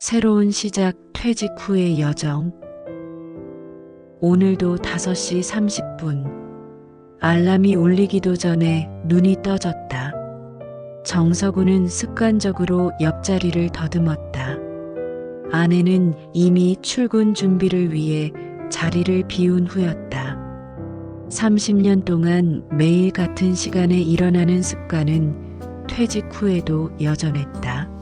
새로운 시작, 퇴직 후의 여정. 오늘도 5시 30분. 알람이 울리기도 전에 눈이 떠졌다. 정서구는 습관적으로 옆자리를 더듬었다. 아내는 이미 출근 준비를 위해 자리를 비운 후였다. 30년 동안 매일 같은 시간에 일어나는 습관은 퇴직 후에도 여전했다.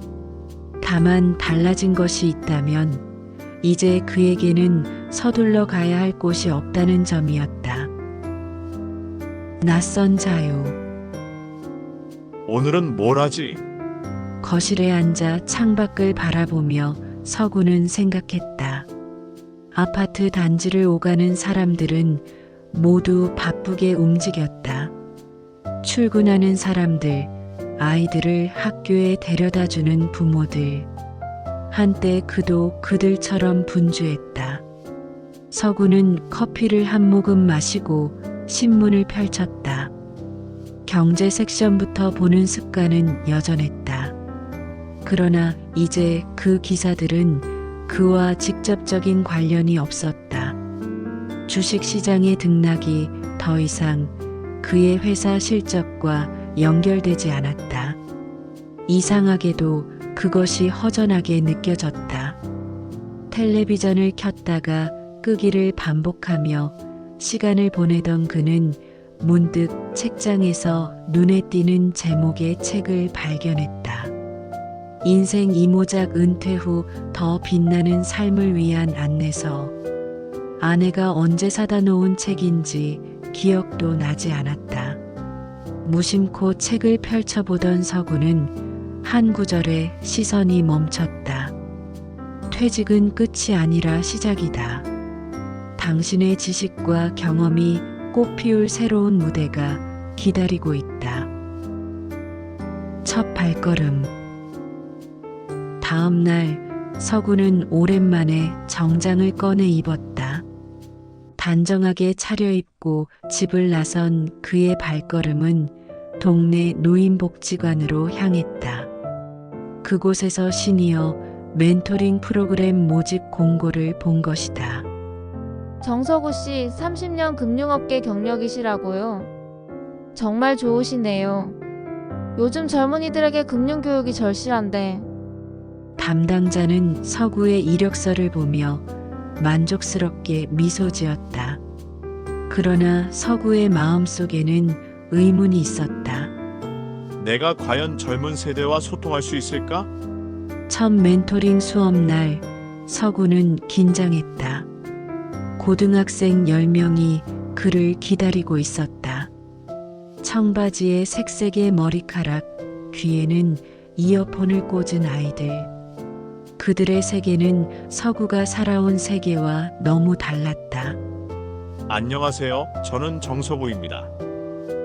다만 달라진 것이 있다면 이제 그에게는 서둘러 가야 할 곳이 없다는 점이었다. 낯선 자유. 오늘은 뭘 하지? 거실에 앉아 창밖을 바라보며 서구는 생각했다. 아파트 단지를 오가는 사람들은 모두 바쁘게 움직였다. 출근하는 사람들, 아이들을 학교에 데려다주는 부모들. 한때 그도 그들처럼 분주했다. 서구는 커피를 한 모금 마시고 신문을 펼쳤다. 경제 섹션부터 보는 습관은 여전했다. 그러나 이제 그 기사들은 그와 직접적인 관련이 없었다. 주식시장의 등락이 더 이상 그의 회사 실적과 연결되지 않았다. 이상하게도 그것이 허전하게 느껴졌다. 텔레비전을 켰다가 끄기를 반복하며 시간을 보내던 그는 문득 책장에서 눈에 띄는 제목의 책을 발견했다. 인생 이모작 은퇴 후 더 빛나는 삶을 위한 안내서. 아내가 언제 사다 놓은 책인지 기억도 나지 않았다. 무심코 책을 펼쳐보던 서구는 한 구절에 시선이 멈췄다. 퇴직은 끝이 아니라 시작이다. 당신의 지식과 경험이 꽃피울 새로운 무대가 기다리고 있다. 첫 발걸음. 다음 날 서구는 오랜만에 정장을 꺼내 입었다. 단정하게 차려입고 집을 나선 그의 발걸음은 동네 노인복지관으로 향했다. 그곳에서 시니어 멘토링 프로그램 모집 공고를 본 것이다. 정서구 씨 30년 금융업계 경력이시라고요? 정말 좋으시네요. 요즘 젊은이들에게 금융교육이 절실한데. 담당자는 서구의 이력서를 보며 만족스럽게 미소 지었다. 그러나 서구의 마음속에는 의문이 있었다. 내가 과연 젊은 세대와 소통할 수 있을까? 첫 멘토링 수업 날 서구는 긴장했다. 고등학생 10명이 그를 기다리고 있었다. 청바지에 색색의 머리카락, 귀에는 이어폰을 꽂은 아이들. 그들의 세계는 서구가 살아온 세계와 너무 달랐다. 안녕하세요. 저는 정서구입니다.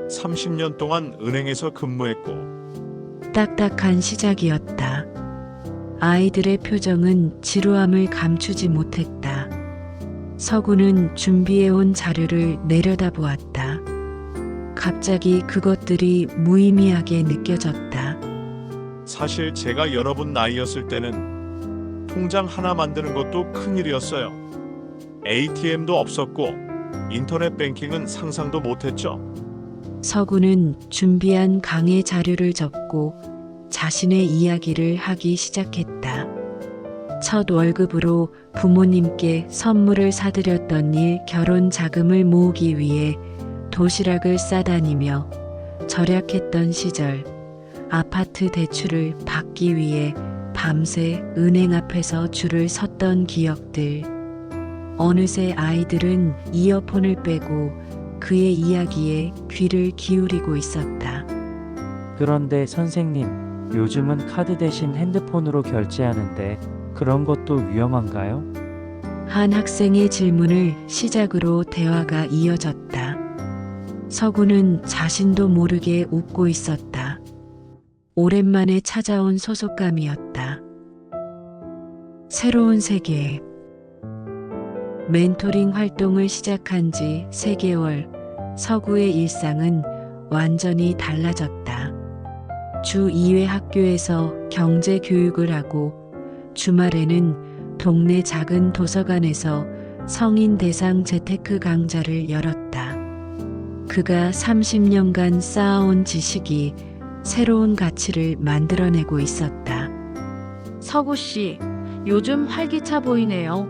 30년 동안 은행에서 근무했고. 딱딱한 시작이었다. 아이들의 표정은 지루함을 감추지 못했다. 서구는 준비해온 자료를 내려다보았다. 갑자기 그것들이 무의미하게 느껴졌다. 사실 제가 여러분 나이였을 때는 통장 하나 만드는 것도 큰일이었어요. ATM도 없었고 인터넷 뱅킹은 상상도 못했죠. 서구는 준비한 강의 자료를 적고 자신의 이야기를 하기 시작했다. 첫 월급으로 부모님께 선물을 사드렸던 일, 결혼 자금을 모으기 위해 도시락을 싸다니며 절약했던 시절, 아파트 대출을 받기 위해 밤새 은행 앞에서 줄을 섰던 기억들. 어느새 아이들은 이어폰을 빼고 그의 이야기에 귀를 기울이고 있었다. 그런데 선생님, 요즘은 카드 대신 핸드폰으로 결제하는데 그런 것도 위험한가요? 한 학생의 질문을 시작으로 대화가 이어졌다. 서구는 자신도 모르게 웃고 있었다. 오랜만에 찾아온 소속감이었다. 새로운 세계. 멘토링 활동을 시작한 지 3개월, 서구의 일상은 완전히 달라졌다. 주 2회 학교에서 경제 교육을 하고 주말에는 동네 작은 도서관에서 성인 대상 재테크 강좌를 열었다. 그가 30년간 쌓아온 지식이 새로운 가치를 만들어내고 있었다. 서구 씨, 요즘 활기차 보이네요.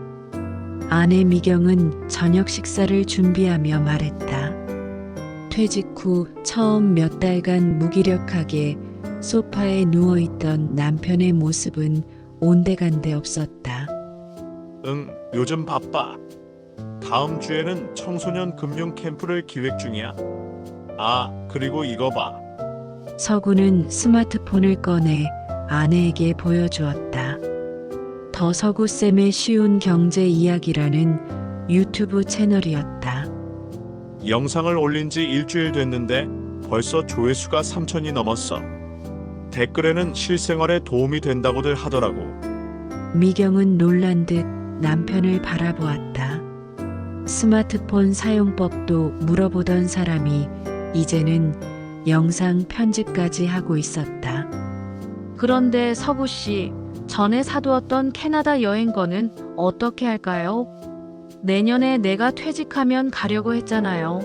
아내 미경은 저녁 식사를 준비하며 말했다. 퇴직 후 처음 몇 달간 무기력하게 소파에 누워있던 남편의 모습은 온데간데 없었다. 응, 요즘 바빠. 다음 주에는 청소년 금융 캠프를 기획 중이야. 아, 그리고 이거 봐. 서구는 스마트폰을 꺼내 아내에게 보여주었다. 더 서구쌤의 쉬운 경제 이야기라는 유튜브 채널이었다. 영상을 올린 지 일주일 됐는데 벌써 조회수가 3,000이 넘었어. 댓글에는 실생활에 도움이 된다고들 하더라고. 미경은 놀란 듯 남편을 바라보았다. 스마트폰 사용법도 물어보던 사람이 이제는 영상 편집까지 하고 있었다. 그런데 서구 씨, 전에 사두었던 캐나다 여행권은 어떻게 할까요? 내년에 내가 퇴직하면 가려고 했잖아요.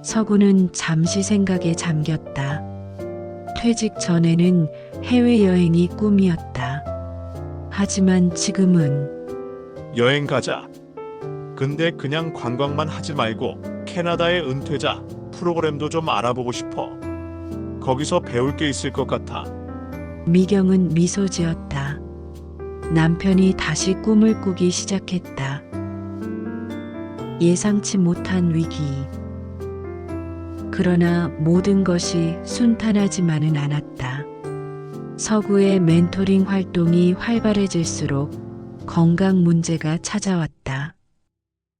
서구는 잠시 생각에 잠겼다. 퇴직 전에는 해외여행이 꿈이었다. 하지만 지금은 여행 가자. 근데 그냥 관광만 하지 말고 캐나다의 은퇴자 프로그램도 좀 알아보고 싶어. 거기서 배울 게 있을 것 같아. 미경은 미소 지었다. 남편이 다시 꿈을 꾸기 시작했다. 예상치 못한 위기. 그러나 모든 것이 순탄하지만은 않았다. 서구의 멘토링 활동이 활발해질수록 건강 문제가 찾아왔다.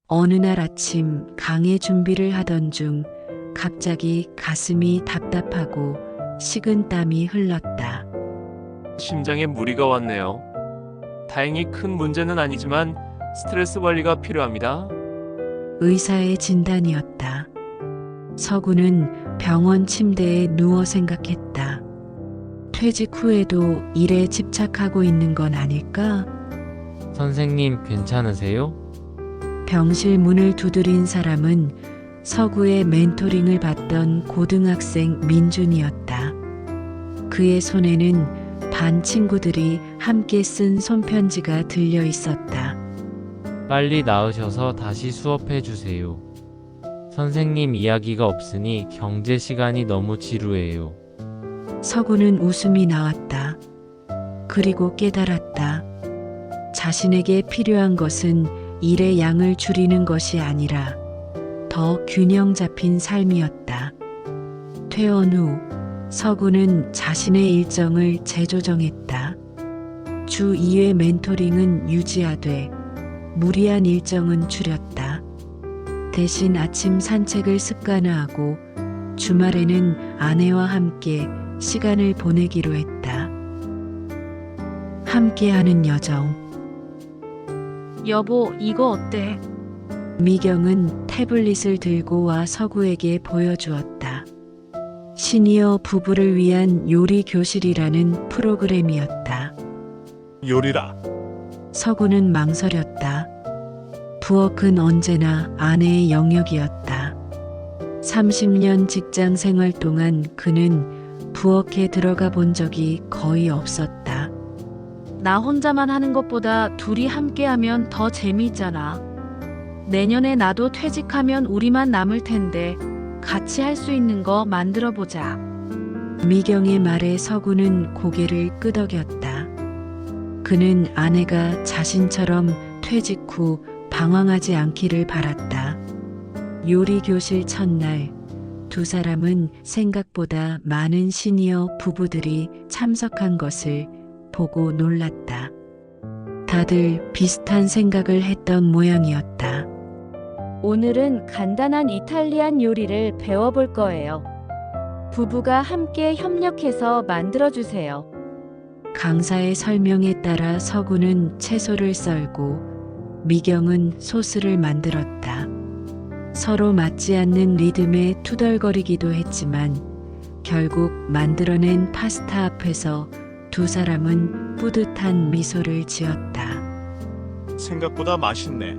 어느 날 아침 강의 준비를 하던 중 갑자기 가슴이 답답하고 식은 땀이 흘렀다. 심장에 무리가 왔네요. 다행히 큰 문제는 아니지만 스트레스 관리가 필요합니다. 의사의 진단이었다. 서구는 병원 침대에 누워 생각했다. 퇴직 후에도 일에 집착하고 있는 건 아닐까? 선생님 괜찮으세요? 병실 문을 두드린 사람은 서구의 멘토링을 받던 고등학생 민준이었다. 그의 손에는 반 친구들이 함께 쓴 손편지가 들려 있었다. 빨리 나으셔서 다시 수업해 주세요. 선생님 이야기가 없으니 경제 시간이 너무 지루해요. 서구는 웃음이 나왔다. 그리고 깨달았다. 자신에게 필요한 것은 일의 양을 줄이는 것이 아니라 더 균형 잡힌 삶이었다. 퇴원 후 서구는 자신의 일정을 재조정했다. 주 2회 멘토링은 유지하되 무리한 일정은 줄였다. 대신 아침 산책을 습관화하고 주말에는 아내와 함께 시간을 보내기로 했다. 함께하는 여정. 여보, 이거 어때? 미경은 태블릿을 들고 와 서구에게 보여주었다. 시니어 부부를 위한 요리 교실이라는 프로그램이었다. 요리라. 서구는 망설였다. 부엌은 언제나 아내의 영역이었다. 30년 직장 생활 동안 그는 부엌에 들어가 본 적이 거의 없었다. 나 혼자만 하는 것보다 둘이 함께하면 더 재미있잖아. 내년에 나도 퇴직하면 우리만 남을 텐데 같이 할 수 있는 거 만들어 보자. 미경의 말에 서구는 고개를 끄덕였다. 그는 아내가 자신처럼 퇴직 후 방황하지 않기를 바랐다. 요리 교실 첫날, 두 사람은 생각보다 많은 시니어 부부들이 참석한 것을 보고 놀랐다. 다들 비슷한 생각을 했던 모양이었다. 오늘은 간단한 이탈리안 요리를 배워볼 거예요. 부부가 함께 협력해서 만들어주세요. 강사의 설명에 따라 서구는 채소를 썰고 미경은 소스를 만들었다. 서로 맞지 않는 리듬에 투덜거리기도 했지만 결국 만들어낸 파스타 앞에서 두 사람은 뿌듯한 미소를 지었다. 생각보다 맛있네.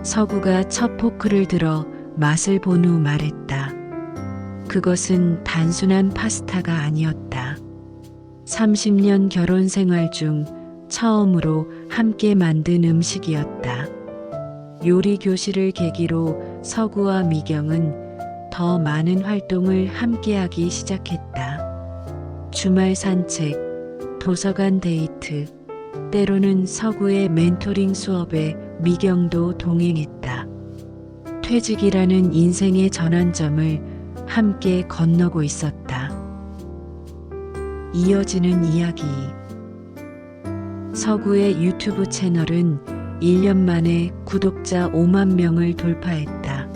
서구가 첫 포크를 들어 맛을 본 후 말했다. 그것은 단순한 파스타가 아니었다. 30년 결혼 생활 중 처음으로 함께 만든 음식이었다. 요리 교실을 계기로 서구와 미경은 더 많은 활동을 함께하기 시작했다. 주말 산책, 도서관 데이트, 때로는 서구의 멘토링 수업에 미경도 동행했다. 퇴직이라는 인생의 전환점을 함께 건너고 있었다. 이어지는 이야기. 서구의 유튜브 채널은 1년 만에 구독자 5만 명을 돌파했다.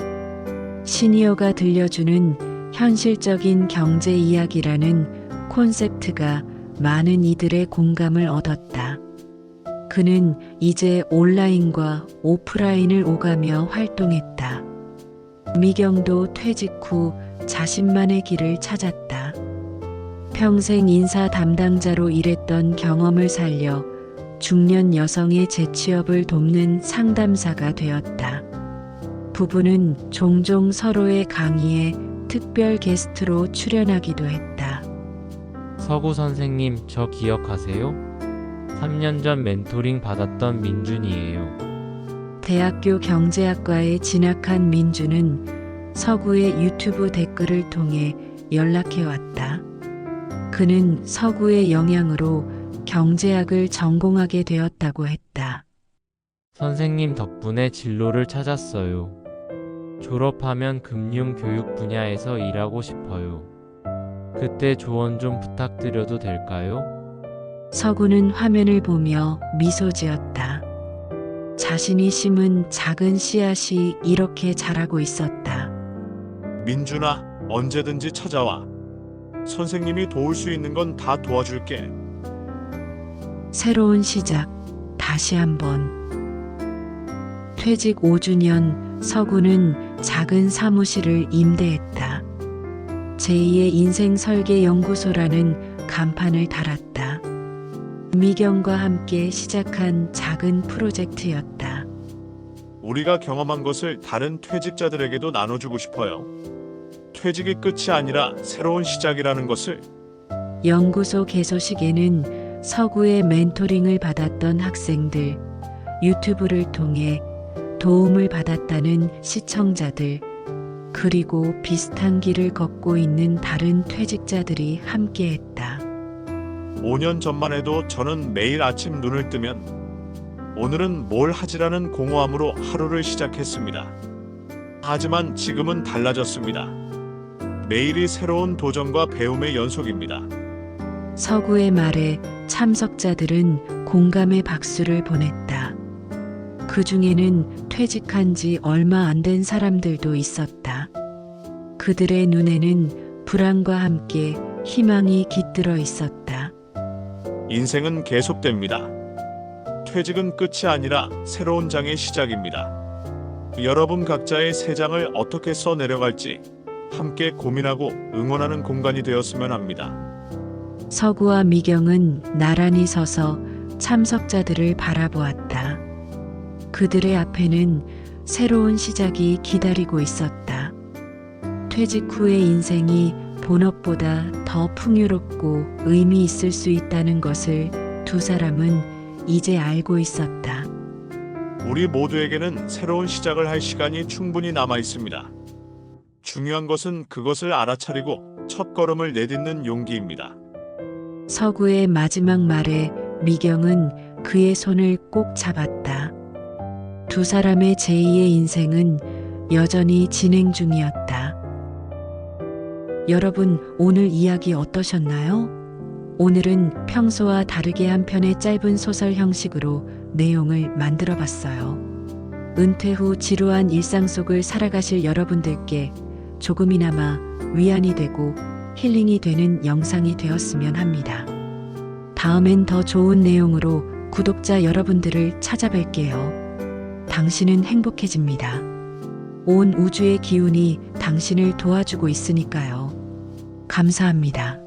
시니어가 들려주는 현실적인 경제 이야기라는 콘셉트가 많은 이들의 공감을 얻었다. 그는 이제 온라인과 오프라인을 오가며 활동했다. 미경도 퇴직 후 자신만의 길을 찾았다. 평생 인사 담당자로 일했던 경험을 살려 중년 여성의 재취업을 돕는 상담사가 되었다. 부부는 종종 서로의 강의에 특별 게스트로 출연하기도 했다. 서구 선생님, 저 기억하세요? 3년 전 멘토링 받았던 민준이에요. 대학교 경제학과에 진학한 민주는 서구의 유튜브 댓글을 통해 연락해왔다. 그는 서구의 영향으로 경제학을 전공하게 되었다고 했다. 선생님 덕분에 진로를 찾았어요. 졸업하면 금융교육 분야에서 일하고 싶어요. 그때 조언 좀 부탁드려도 될까요? 서구는 화면을 보며 미소 지었다. 자신이 심은 작은 씨앗이 이렇게 자라고 있었다. 민준아, 언제든지 찾아와. 선생님이 도울 수 있는 건 다 도와줄게. 새로운 시작, 다시 한번. 퇴직 5주년, 서구는 작은 사무실을 임대했다. 제2의 인생 설계 연구소라는 간판을 달았다. 미경과 함께 시작한 작은 프로젝트였다. 우리가 경험한 것을 다른 퇴직자들에게도 나눠주고 싶어요. 퇴직이 끝이 아니라 새로운 시작이라는 것을. 연구소 개소식에는 서구의 멘토링을 받았던 학생들, 유튜브를 통해 도움을 받았다는 시청자들, 그리고 비슷한 길을 걷고 있는 다른 퇴직자들이 함께했다. 5년 전만 해도 저는 매일 아침 눈을 뜨면 오늘은 뭘 하지라는 공허함으로 하루를 시작했습니다. 하지만 지금은 달라졌습니다. 매일이 새로운 도전과 배움의 연속입니다. 서구의 말에 참석자들은 공감의 박수를 보냈다. 그 중에는 퇴직한 지 얼마 안 된 사람들도 있었다. 그들의 눈에는 불안과 함께 희망이 깃들어 있었다. 인생은 계속됩니다. 퇴직은 끝이 아니라 새로운 장의 시작입니다. 여러분 각자의 새 장을 어떻게 써내려갈지 함께 고민하고 응원하는 공간이 되었으면 합니다. 서구와 미경은 나란히 서서 참석자들을 바라보았다. 그들의 앞에는 새로운 시작이 기다리고 있었다. 퇴직 후의 인생이 본업보다 더 풍요롭고 의미 있을 수 있다는 것을 두 사람은 이제 알고 있었다. 우리 모두에게는 새로운 시작을 할 시간이 충분히 남아 있습니다. 중요한 것은 그것을 알아차리고 첫걸음을 내딛는 용기입니다. 서구의 마지막 말에 미경은 그의 손을 꼭 잡았다. 두 사람의 제2의 인생은 여전히 진행 중이었다. 여러분, 오늘 이야기 어떠셨나요? 오늘은 평소와 다르게 한 편의 짧은 소설 형식으로 내용을 만들어 봤어요. 은퇴 후 지루한 일상 속을 살아가실 여러분들께 조금이나마 위안이 되고 힐링이 되는 영상이 되었으면 합니다. 다음엔 더 좋은 내용으로 구독자 여러분들을 찾아뵐게요. 당신은 행복해집니다. 온 우주의 기운이 당신을 도와주고 있으니까요. 감사합니다.